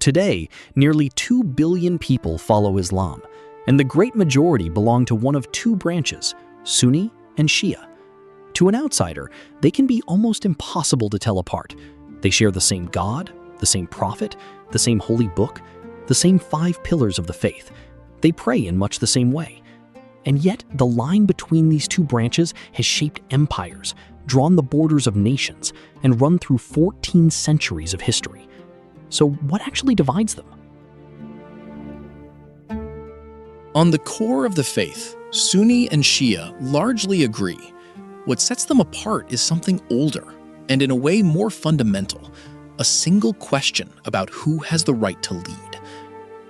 Today, nearly 2 billion people follow Islam, and the great majority belong to one of two branches, Sunni and Shia. To an outsider, they can be almost impossible to tell apart. They share the same God, the same prophet, the same holy book, the same 5 pillars of the faith. They pray in much the same way. And yet, the line between these two branches has shaped empires, drawn the borders of nations, and run through 14 centuries of history. So what actually divides them? On the core of the faith, Sunni and Shia largely agree. What sets them apart is something older, and in a way more fundamental, a single question about who has the right to lead.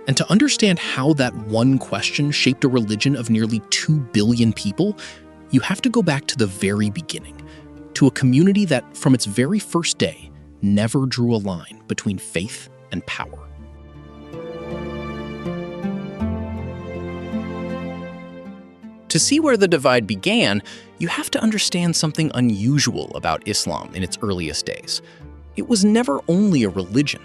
And to understand how that one question shaped a religion of nearly 2 billion people, you have to go back to the very beginning, to a community that, from its very first day, never drew a line between faith and power. To see where the divide began, you have to understand something unusual about Islam in its earliest days. It was never only a religion.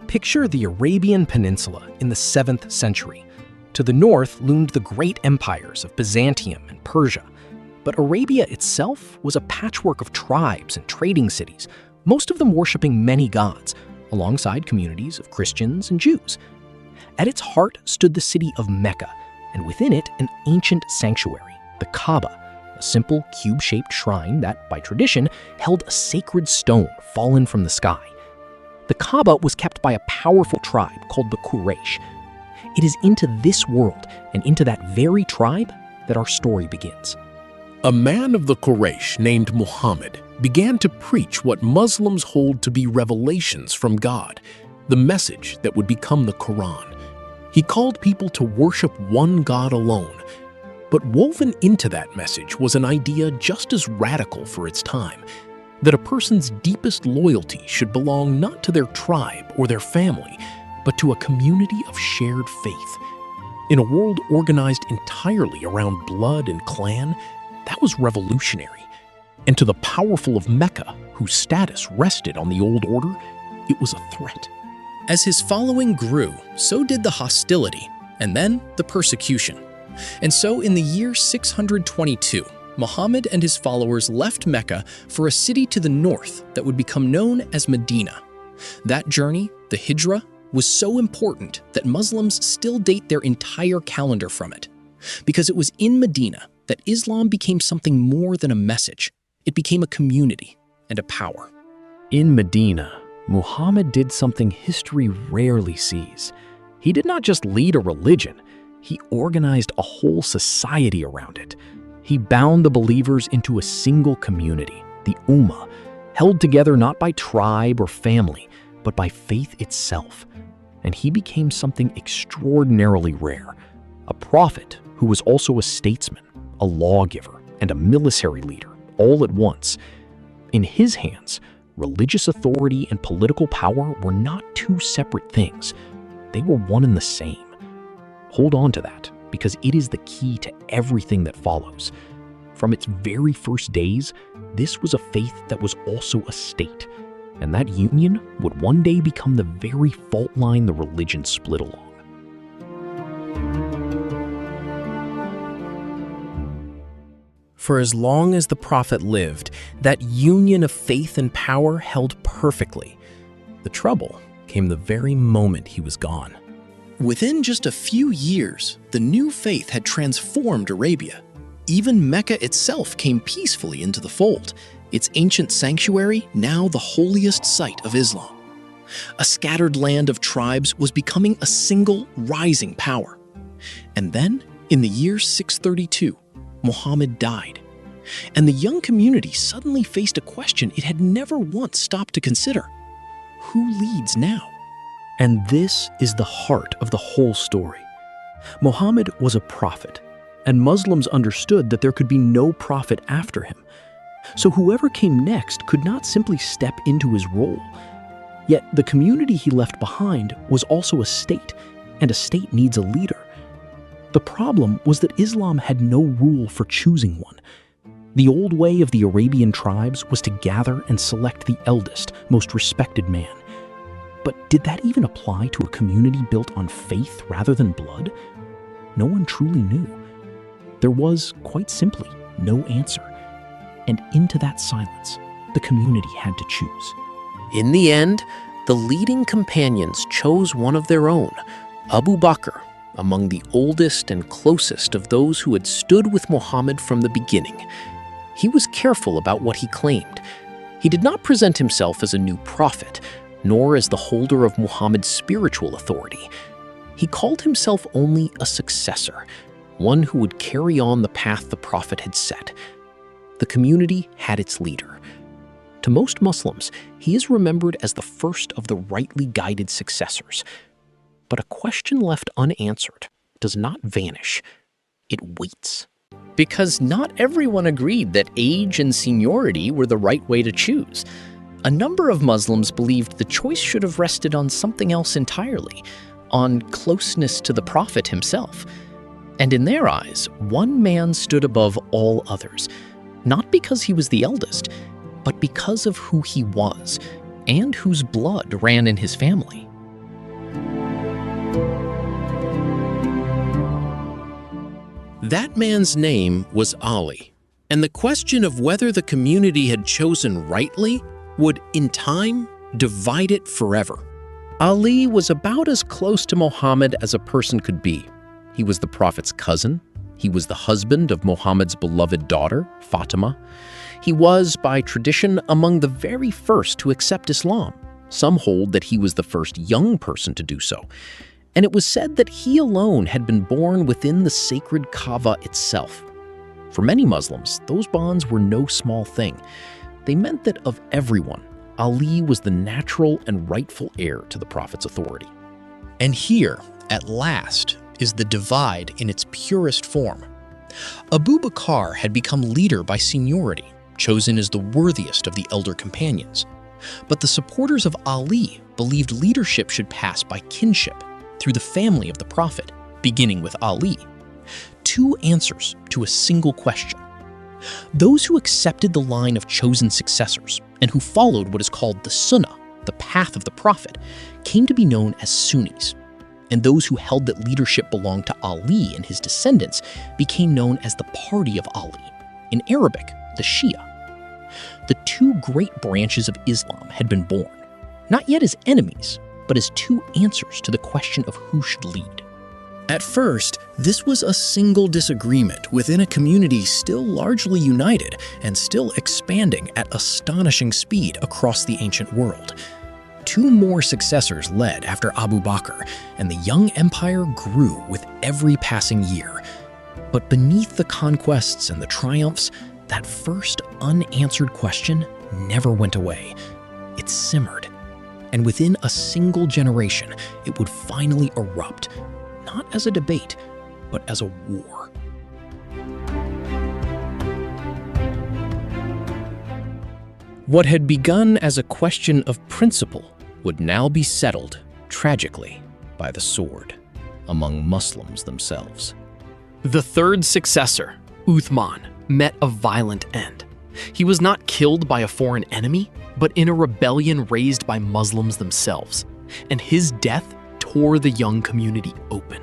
Picture the Arabian Peninsula in the 7th century. To the north loomed the great empires of Byzantium and Persia. But Arabia itself was a patchwork of tribes and trading cities, most of them worshipping many gods, alongside communities of Christians and Jews. At its heart stood the city of Mecca, and within it an ancient sanctuary, the Kaaba, a simple cube-shaped shrine that, by tradition, held a sacred stone fallen from the sky. The Kaaba was kept by a powerful tribe called the Quraysh. It is into this world and into that very tribe that our story begins. A man of the Quraysh named Muhammad began to preach what Muslims hold to be revelations from God, the message that would become the Quran. He called people to worship one God alone. But woven into that message was an idea just as radical for its time, that a person's deepest loyalty should belong not to their tribe or their family, but to a community of shared faith. In a world organized entirely around blood and clan, that was revolutionary. And to the powerful of Mecca, whose status rested on the old order, it was a threat. As his following grew, so did the hostility, and then the persecution. And so in the year 622, Muhammad and his followers left Mecca for a city to the north that would become known as Medina. That journey, the Hijra, was so important that Muslims still date their entire calendar from it. Because it was in Medina that Islam became something more than a message. It became a community and a power. In Medina, Muhammad did something history rarely sees. He did not just lead a religion, he organized a whole society around it. He bound the believers into a single community, the Ummah, held together not by tribe or family, but by faith itself. And he became something extraordinarily rare, a prophet who was also a statesman, a lawgiver, and a military leader, all at once. In his hands, religious authority and political power were not two separate things. They were one and the same. Hold on to that, because it is the key to everything that follows. From its very first days, this was a faith that was also a state, and that union would one day become the very fault line the religion split along. For as long as the prophet lived, that union of faith and power held perfectly. The trouble came the very moment he was gone. Within just a few years, the new faith had transformed Arabia. Even Mecca itself came peacefully into the fold, its ancient sanctuary now the holiest site of Islam. A scattered land of tribes was becoming a single rising power. And then, in the year 632, Muhammad died. And the young community suddenly faced a question it had never once stopped to consider. Who leads now? And this is the heart of the whole story. Muhammad was a prophet, and Muslims understood that there could be no prophet after him. So whoever came next could not simply step into his role. Yet the community he left behind was also a state, and a state needs a leader. The problem was that Islam had no rule for choosing one. The old way of the Arabian tribes was to gather and select the eldest, most respected man. But did that even apply to a community built on faith rather than blood? No one truly knew. There was, quite simply, no answer. And into that silence, the community had to choose. In the end, the leading companions chose one of their own, Abu Bakr, among the oldest and closest of those who had stood with Muhammad from the beginning. He was careful about what he claimed. He did not present himself as a new prophet, nor as the holder of Muhammad's spiritual authority. He called himself only a successor, one who would carry on the path the prophet had set. The community had its leader. To most Muslims, he is remembered as the first of the rightly guided successors. But a question left unanswered does not vanish. It waits. Because not everyone agreed that age and seniority were the right way to choose. A number of Muslims believed the choice should have rested on something else entirely, on closeness to the Prophet himself. And in their eyes, one man stood above all others, not because he was the eldest, but because of who he was, and whose blood ran in his family. That man's name was Ali, and the question of whether the community had chosen rightly would, in time, divide it forever. Ali was about as close to Muhammad as a person could be. He was the Prophet's cousin. He was the husband of Muhammad's beloved daughter, Fatima. He was, by tradition, among the very first to accept Islam. Some hold that he was the first young person to do so. And it was said that he alone had been born within the sacred Kaaba itself. For many Muslims, those bonds were no small thing. They meant that of everyone, Ali was the natural and rightful heir to the Prophet's authority. And here, at last, is the divide in its purest form. Abu Bakr had become leader by seniority, chosen as the worthiest of the elder companions. But the supporters of Ali believed leadership should pass by kinship, through the family of the Prophet, beginning with Ali. Two answers to a single question. Those who accepted the line of chosen successors and who followed what is called the Sunnah, the path of the Prophet, came to be known as Sunnis. And those who held that leadership belonged to Ali and his descendants became known as the Party of Ali, in Arabic, the Shia. The two great branches of Islam had been born, not yet as enemies, but as two answers to the question of who should lead. At first, this was a single disagreement within a community still largely united and still expanding at astonishing speed across the ancient world. Two more successors led after Abu Bakr, and the young empire grew with every passing year. But beneath the conquests and the triumphs, that first unanswered question never went away. It simmered. And within a single generation, it would finally erupt, not as a debate, but as a war. What had begun as a question of principle would now be settled, tragically, by the sword, among Muslims themselves. The third successor, Uthman, met a violent end. He was not killed by a foreign enemy, but in a rebellion raised by Muslims themselves, and his death tore the young community open.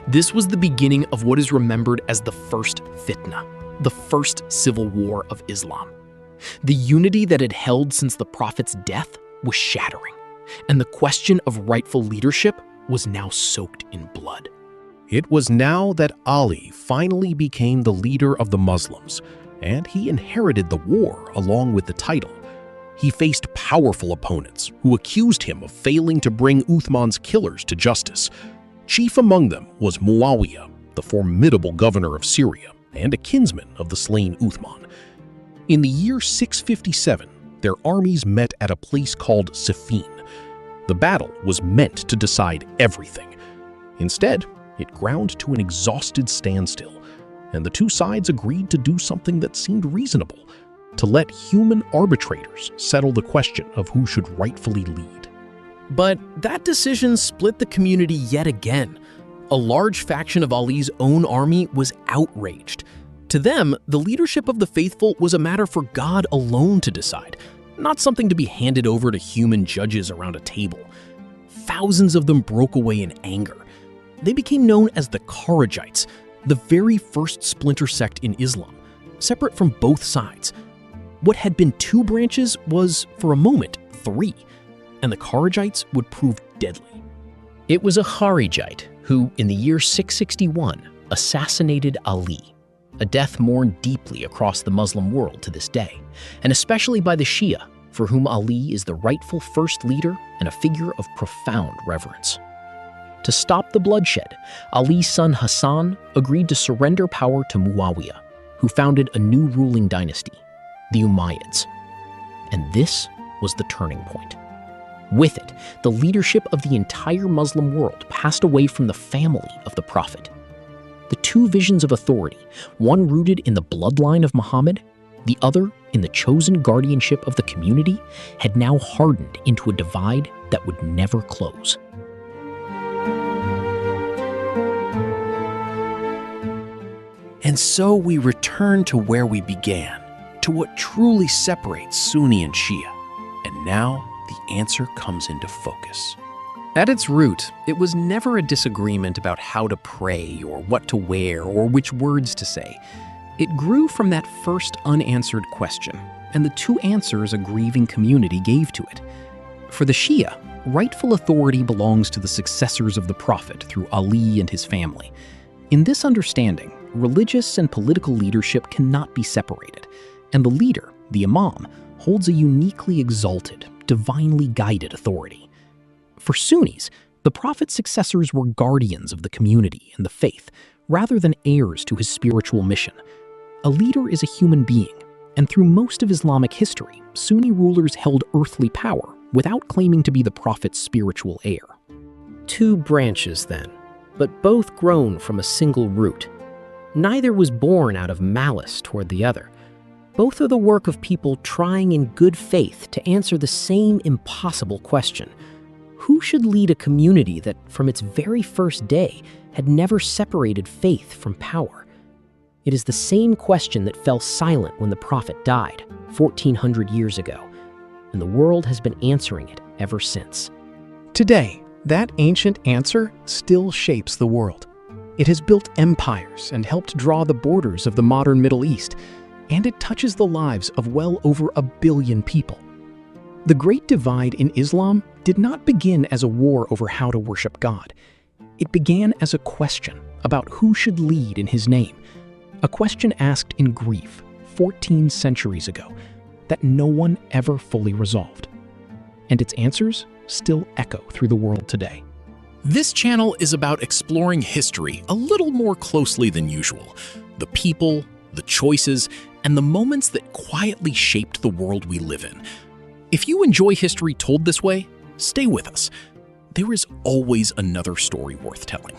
This was the beginning of what is remembered as the first fitna, the first civil war of Islam. The unity that had held since the Prophet's death was shattering, and the question of rightful leadership was now soaked in blood. It was now that Ali finally became the leader of the Muslims, and he inherited the war along with the title. He faced powerful opponents who accused him of failing to bring Uthman's killers to justice. Chief among them was Muawiyah, the formidable governor of Syria and a kinsman of the slain Uthman. In the year 657, their armies met at a place called Siffin. The battle was meant to decide everything. Instead, it ground to an exhausted standstill, and the two sides agreed to do something that seemed reasonable, to let human arbitrators settle the question of who should rightfully lead. But that decision split the community yet again. A large faction of Ali's own army was outraged. To them, the leadership of the faithful was a matter for God alone to decide. not something to be handed over to human judges around a table. Thousands of them broke away in anger. They became known as the Kharijites, the very first splinter sect in Islam, separate from both sides. What had been 2 branches was, for a moment, 3, and the Kharijites would prove deadly. It was a Kharijite who, in the year 661, assassinated Ali, a death mourned deeply across the Muslim world to this day, and especially by the Shia, for whom Ali is the rightful first leader and a figure of profound reverence. To stop the bloodshed, Ali's son Hassan agreed to surrender power to Muawiyah, who founded a new ruling dynasty, the Umayyads. And this was the turning point. With it, the leadership of the entire Muslim world passed away from the family of the Prophet. The 2 visions of authority, one rooted in the bloodline of Muhammad, the other in the chosen guardianship of the community, had now hardened into a divide that would never close. And so we return to where we began, to what truly separates Sunni and Shia. And now the answer comes into focus. At its root, it was never a disagreement about how to pray or what to wear or which words to say. It grew from that first unanswered question, and the 2 answers a grieving community gave to it. For the Shia, rightful authority belongs to the successors of the Prophet through Ali and his family. In this understanding, religious and political leadership cannot be separated, and the leader, the Imam, holds a uniquely exalted, divinely guided authority. For Sunnis, the Prophet's successors were guardians of the community and the faith, rather than heirs to his spiritual mission. A leader is a human being, and through most of Islamic history, Sunni rulers held earthly power without claiming to be the Prophet's spiritual heir. 2 branches, then, but both grown from a single root. Neither was born out of malice toward the other. Both are the work of people trying in good faith to answer the same impossible question: who should lead a community that, from its very first day, had never separated faith from power? It is the same question that fell silent when the Prophet died, 1400 years ago, and the world has been answering it ever since. Today, that ancient answer still shapes the world. It has built empires and helped draw the borders of the modern Middle East, and it touches the lives of well over 1 billion people. The Great Divide in Islam did not begin as a war over how to worship God. It began as a question about who should lead in his name, a question asked in grief 14 centuries ago that no one ever fully resolved. And its answers still echo through the world today. This channel is about exploring history a little more closely than usual. The people, the choices, and the moments that quietly shaped the world we live in. If you enjoy history told this way, stay with us. There is always another story worth telling.